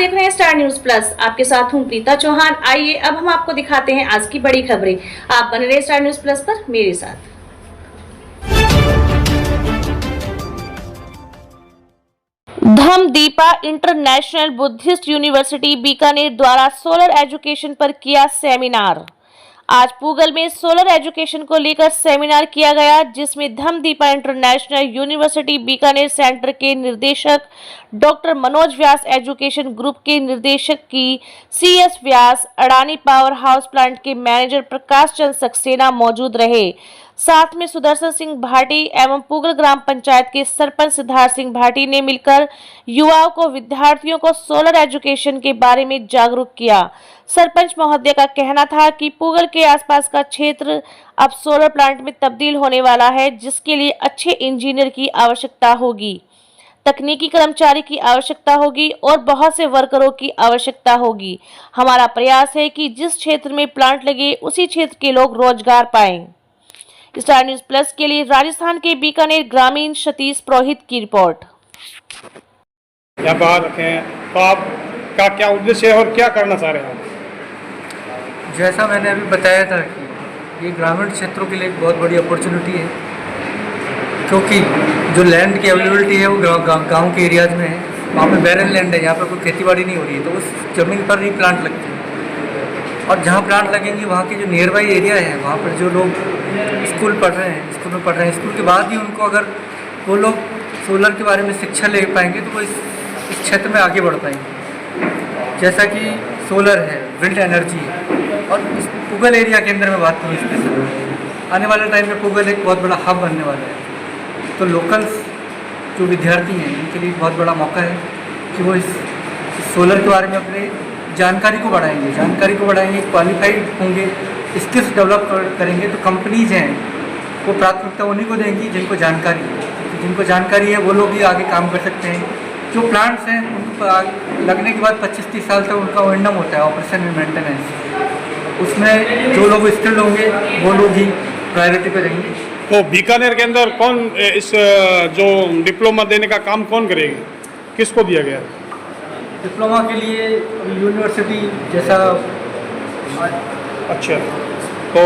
देख रहे हैं स्टार न्यूज प्लस। आपके साथ हूं प्रीता चौहान। आइए अब हम आपको दिखाते हैं आज की बड़ी खबरें। आप बने रहे स्टार न्यूज प्लस पर मेरे साथ। धम्मदीपा इंटरनेशनल बुद्धिस्ट यूनिवर्सिटी बीकानेर द्वारा सोलर एजुकेशन पर किया सेमिनार। आज पूगल में सोलर एजुकेशन को लेकर सेमिनार किया गया, जिसमें धम्मदीपा इंटरनेशनल यूनिवर्सिटी बीकानेर सेंटर के निदेशक डॉक्टर मनोज व्यास, एजुकेशन ग्रुप के निदेशक की CS व्यास, अडानी पावर हाउस प्लांट के मैनेजर प्रकाश चंद सक्सेना मौजूद रहे। साथ में सुदर्शन सिंह भाटी एवं पूगल ग्राम पंचायत के सरपंच सिद्धार्थ सिंह भाटी ने मिलकर युवाओं को, विद्यार्थियों को सोलर एजुकेशन के बारे में जागरूक किया। सरपंच महोदय का कहना था कि पूगल के आसपास का क्षेत्र अब सोलर प्लांट में तब्दील होने वाला है, जिसके लिए अच्छे इंजीनियर की आवश्यकता होगी, तकनीकी कर्मचारी की आवश्यकता होगी और बहुत से वर्करों की आवश्यकता होगी। हमारा प्रयास है कि जिस क्षेत्र में प्लांट लगे उसी क्षेत्र के लोग रोजगार पाएं। स्टार न्यूज प्लस के लिए राजस्थान के बीकानेर ग्रामीण सतीश पुरोहित की रिपोर्ट। यहाँ बाहर रखें तो आपका क्या उद्देश्य है और क्या करना चाह रहे हैं? जैसा मैंने अभी बताया था कि ये ग्रामीण क्षेत्रों के लिए एक बहुत बड़ी अपॉर्चुनिटी है, क्योंकि जो लैंड की अवेलेबिलिटी है वो गांव के एरियाज में है। वहाँ पे बैरन लैंड है, यहाँ पर कोई खेतीबाड़ी नहीं हो रही है, तो उस ज़मीन पर ही प्लांट लगते हैं। और जहाँ प्लांट लगेंगे वहाँ के जो नियर बाई एरिया है, वहाँ पर जो लोग स्कूल में पढ़ रहे हैं, स्कूल के बाद ही उनको अगर वो लोग सोलर के बारे में शिक्षा ले पाएंगे तो वो इस क्षेत्र में आगे बढ़ पाएंगे। जैसा कि सोलर है, विंड एनर्जी है, और इस पूगल एरिया के अंदर में बात करूँ स्पेशली, आने वाले टाइम में पूगल एक बहुत बड़ा हब बनने वाला है। तो लोकल्स जो विद्यार्थी हैं उनके लिए बहुत बड़ा मौका है कि वो इस सोलर के बारे में अपने जानकारी को बढ़ाएंगे, क्वालिफाइड होंगे, स्किल्स डेवलप करेंगे। तो कंपनीज हैं वो प्राथमिकता उन्हीं को देंगी जिनको जानकारी है, वो लोग ही आगे काम कर सकते हैं। जो प्लांट्स हैं उनको लगने के बाद 25-30 साल तक उनका O&M होता है, ऑपरेशन एंड मेंटेनेंस। उसमें जो लोग स्किल्ड होंगे वो लोग ही प्रायोरिटी पे रहेंगे। तो बीकानेर के अंदर कौन इस जो डिप्लोमा देने का काम कौन करेगी, किसको दिया गया? डिप्लोमा के लिए यूनिवर्सिटी जैसा। अच्छा, तो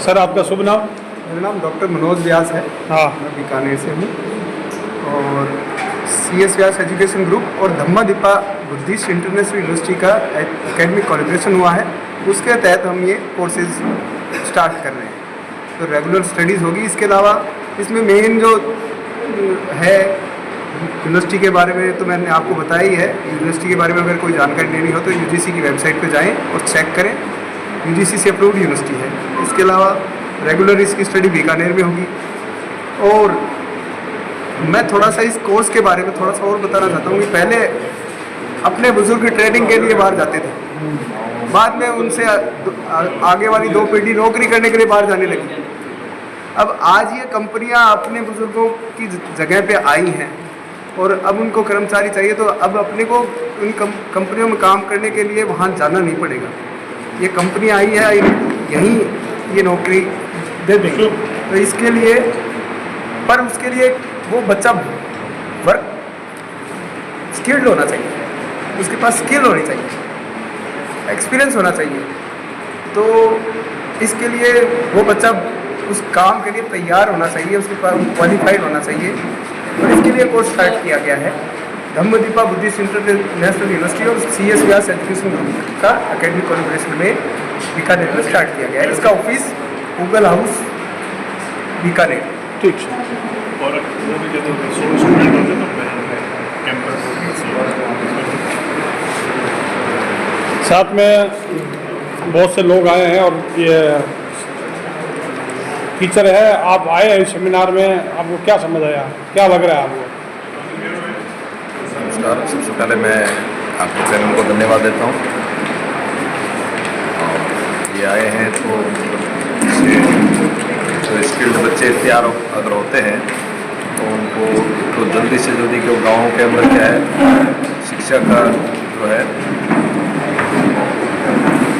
सर आपका शुभ नाम? मेरा नाम डॉक्टर मनोज व्यास है। हाँ, मैं बीकानेर से हूँ और CS व्यास एजुकेशन ग्रुप और धम्मदीपा बुद्धिस्ट इंटरनेशनल यूनिवर्सिटी का एकेडमिक कोलैबोरेशन हुआ है, उसके तहत हम ये कोर्सेज स्टार्ट कर रहे हैं। तो रेगुलर स्टडीज़ होगी। इसके अलावा इसमें मेन जो है यूनिवर्सिटी के बारे में तो मैंने आपको बताया ही है। यूनिवर्सिटी के बारे में अगर कोई जानकारी लेनी हो तो UGC की वेबसाइट पर जाएँ और चेक करें, UGC से अप्रूव्ड यूनिवर्सिटी है। इसके अलावा रेगुलर इसकी स्टडी बीकानेर में होगी। और मैं थोड़ा सा इस कोर्स के बारे में थोड़ा सा और बताना चाहता हूँ कि पहले अपने बुजुर्ग ट्रेनिंग के लिए बाहर जाते थे, बाद में उनसे आगे वाली 2 पीढ़ी नौकरी करने के लिए बाहर जाने लगी। अब आज ये कंपनियां अपने बुजुर्गों की जगह पे आई हैं और अब उनको कर्मचारी चाहिए, तो अब अपने को उन कंपनियों में काम करने के लिए वहाँ जाना नहीं पड़ेगा। ये कंपनी आई है, यहीं ये नौकरी दे देंगे। तो इसके लिए, पर उसके लिए वो बच्चा वर्क स्किल्ड होना चाहिए, उसके पास स्किल होनी चाहिए, एक्सपीरियंस होना चाहिए। तो इसके लिए वो बच्चा उस काम के लिए तैयार होना चाहिए, उसके पास क्वालिफाइड होना चाहिए। और इसके लिए कोर्स स्टार्ट किया गया है धम्मदीपा बुद्धिस्ट इंटरनेशनल यूनिवर्सिटी और CS व्यास एजुकेशन ग्रुप का एकेडमिक कोलैबोरेशन में बीकानेर में स्टार्ट किया गया है। इसका ऑफिस पूगल हाउस बीकानेर। ठीक है। और वो भी जो स्टूडेंट होते हैं कैंपस साथ में बहुत से लोग आए हैं और ये टीचर है। आप आए हैं सेमिनार में, आपको क्या समझ आया, क्या लग रहा है आपको? नमस्कार, सबसे पहले मैं आपके चैनल को धन्यवाद देता हूँ। ये आए हैं तो जो स्किल्ड बच्चे तैयार अगर होते हैं तो उनको तो जल्दी से जल्दी क्यों गाँव के अंदर क्या है शिक्षा का जो है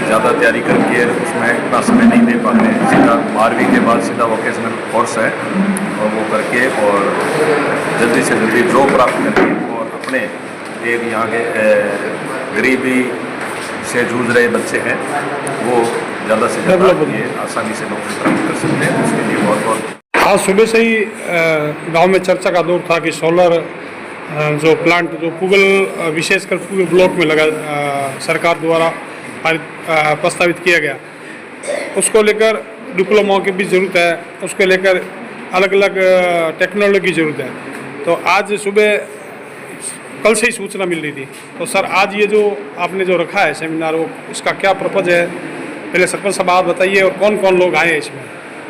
ज़्यादा तैयारी करके उसमें इतना समय नहीं दे पाते हैं। सीधा 12वीं के बाद सीधा वोकेशनल कोर्स है और वो करके और जल्दी से जल्दी जॉब प्राप्त करके और अपने एक यहाँ के गरीबी से जूझ रहे बच्चे हैं वो ज़्यादा से ज़्यादा ये आसानी से नौकरी प्राप्त कर सकते हैं। उसके लिए बहुत बहुत आज सुबह से ही गांव में चर्चा का दौर था कि सोलर जो प्लांट जो पूगल विशेषकर पूगल ब्लॉक में लगा सरकार द्वारा प्रस्तावित किया गया, उसको लेकर डिप्लोमा की भी ज़रूरत है, उसको लेकर अलग अलग टेक्नोलॉजी की ज़रूरत है। तो आज सुबह कल से ही सूचना मिल रही थी। तो सर आज ये जो आपने जो रखा है सेमिनार, वो इसका क्या पर्पज़ है? पहले सरपंच साहब आप बताइए और कौन कौन लोग आए हैं इसमें।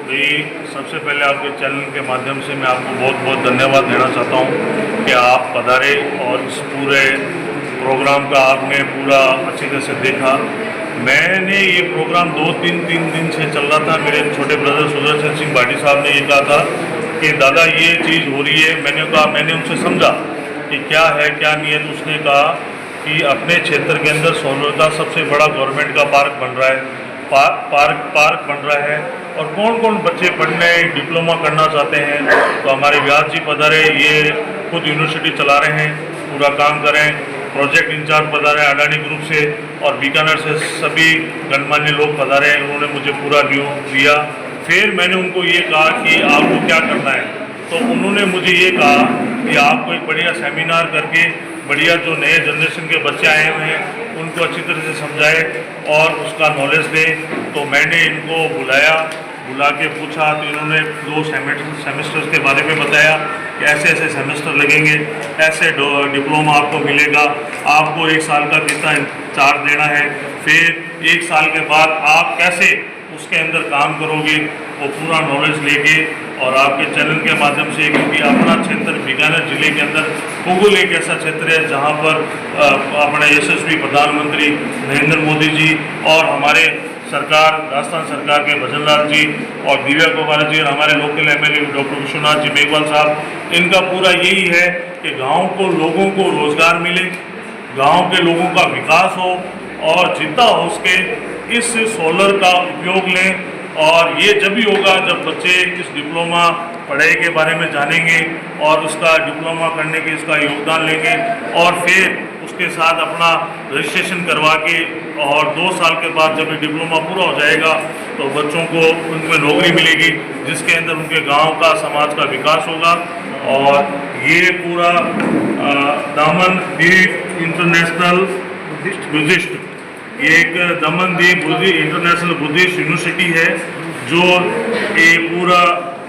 जी, सबसे पहले आपके चैनल के माध्यम से मैं आपको बहुत बहुत धन्यवाद देना चाहता हूँ कि आप पधारे और इस पूरे प्रोग्राम का आपने पूरा अच्छी तरह से देखा। मैंने ये प्रोग्राम 2-3 दिन से चल रहा था। मेरे छोटे ब्रदर सुदर्शन सिंह भाटी साहब ने ये कहा था कि दादा ये चीज़ हो रही है। मैंने उनसे समझा कि क्या है क्या नहीं है। तो उसने कहा कि अपने क्षेत्र के अंदर सोलर का सबसे बड़ा गवर्नमेंट का पार्क बन रहा है, पार्क बन रहा है, और कौन कौन बच्चे पढ़ने डिप्लोमा करना चाहते हैं। तो हमारे व्यास जी पधारे, ये खुद यूनिवर्सिटी चला रहे हैं, पूरा काम कर रहे हैं। प्रोजेक्ट इंचार्ज पधारे अडानी ग्रुप से, और बीकानेर से सभी गणमान्य लोग पधारे हैं। उन्होंने मुझे पूरा न्यू दिया। फिर मैंने उनको ये कहा कि आपको क्या करना है। तो उन्होंने मुझे ये कहा कि आपको एक बढ़िया सेमिनार करके बढ़िया जो नए जनरेशन के बच्चे आए हुए हैं उनको अच्छी तरह से समझाए और उसका नॉलेज दें। तो मैंने इनको बुला के पूछा, तो इन्होंने 2 सेमेस्टर्स के बारे में बताया कि ऐसे ऐसे सेमेस्टर लगेंगे, ऐसे डिप्लोमा आपको मिलेगा, आपको 1 साल का कितना चार्ज देना है, फिर 1 साल के बाद आप कैसे उसके अंदर काम करोगे, वो पूरा नॉलेज लेके। और आपके चैनल के माध्यम से, क्योंकि अपना क्षेत्र बीकानेर जिले के अंदर पूगल एक ऐसा क्षेत्र है जहाँ पर अपने यशस्वी प्रधानमंत्री नरेंद्र मोदी जी और हमारे सरकार राजस्थान सरकार के भजन लाल जी और दिव्या कुमार जी और हमारे local MLA doctor Vishwanath ji Meghwal साहब, इनका पूरा यही है कि गांव को लोगों को रोजगार मिले, गांव के लोगों का विकास हो, और जितना हो सके इस सोलर का उपयोग लें। और ये जब भी होगा जब बच्चे इस डिप्लोमा पढ़ाई के बारे में जानेंगे और उसका डिप्लोमा करने के इसका योगदान लेंगे, और फिर उसके साथ अपना रजिस्ट्रेशन करवा के, और 2 साल के बाद जब ये डिप्लोमा पूरा हो जाएगा तो बच्चों को उनमें नौकरी मिलेगी, जिसके अंदर उनके गांव का समाज का विकास होगा। और ये पूरा दमनदीप इंटरनेशनल बुद्धिस्ट, ये एक दमनदीप इंटरनेशनल बुद्धिस्ट यूनिवर्सिटी है, जो ये पूरा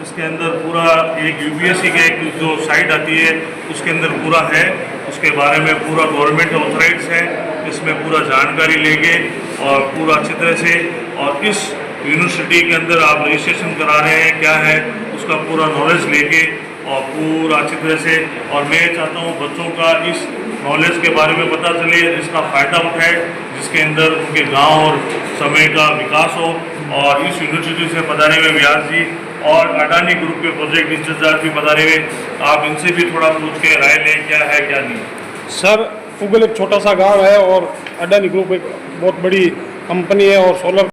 इसके अंदर पूरा एक यूपीएससी का एक जो साइट आती है उसके अंदर पूरा है, उसके बारे में पूरा गवर्नमेंट ऑथराइज है, इसमें पूरा जानकारी लेंगे और पूरा अच्छी तरह से। और इस यूनिवर्सिटी के अंदर आप रजिस्ट्रेशन करा रहे हैं क्या है उसका पूरा नॉलेज लेके और पूरा अच्छी तरह से। और मैं चाहता हूँ बच्चों का इस नॉलेज के बारे में पता चले, इसका फ़ायदा उठाए, जिसके अंदर उनके गांव और समय का विकास हो। और इस यूनिवर्सिटी से पधारे हुए व्यास जी और अडानी ग्रुप के प्रोजेक्ट इंचार्ज भी पधारे हुए, आप इनसे भी थोड़ा पूछ के राय लें क्या है क्या नहीं। सर पूगल एक छोटा सा गांव है और अडानी ग्रुप एक बहुत बड़ी कंपनी है और सोलर